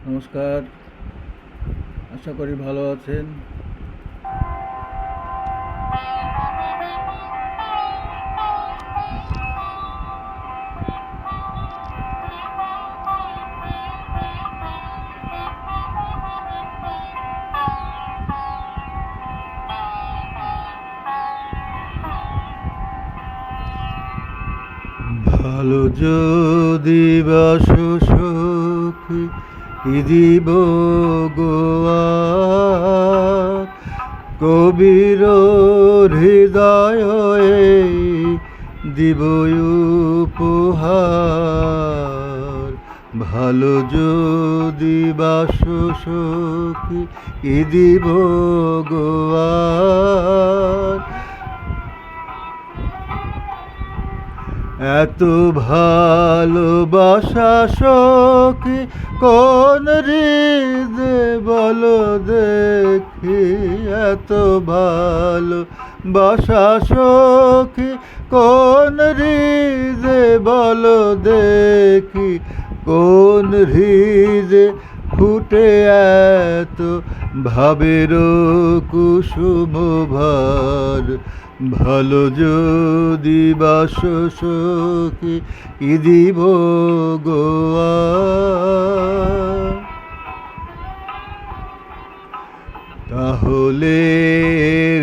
নমস্কার, আশা করি ভালো আছেন। ভালো যদি বাসো সখী, কি দিব গোয়ার কবির হৃদয় দিব উপহার। ভালো যদি বাসো সখী, কি দিব গোয়ার এত ভালোবাসা সখী কোন হৃদে বলো দেখি, এত ভালোবাসা সখী কোন হৃদে বলো দেখি, কোন হৃদে ফুটে এত ভাবের কুসুম ভার। ভালো যদি বাসো সখী, কি দিব গোয়ার তাহলে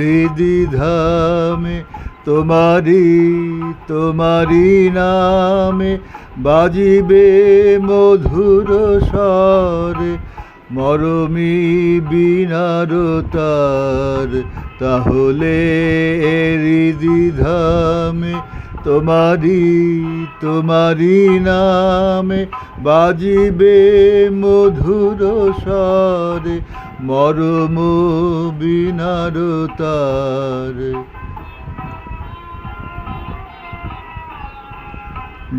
হৃদিধামে তোমারি নামে বাজিবে মধুর স্বরে মরমী বীণার তার। তাহলে হৃদিধামে তোমারি নামে বাজিবে মধুর স্বরে মরম বীণার তার।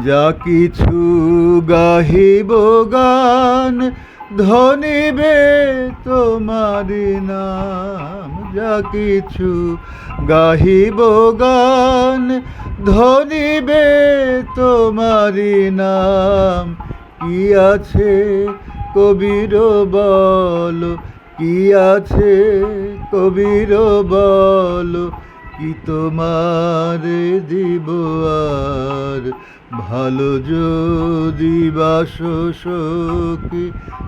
যা কিছু গাহিব গান ধনিবে তোমারি নাম, যা কিছু গাহিব গান ধনিবে তোমারি নাম। কি আছে কবির বলো, কি আছে কবির বলো, কি তোমারে দিব আর। ভালো যদি বাসো সখী,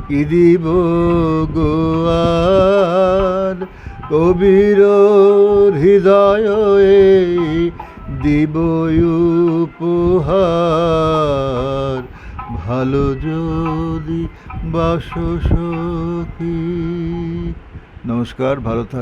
কি দিব গোয়ার কবির হৃদয় দিব উপহার। ভালো যদি বাসো সখী। নমস্কার, ভালো থাকবেন।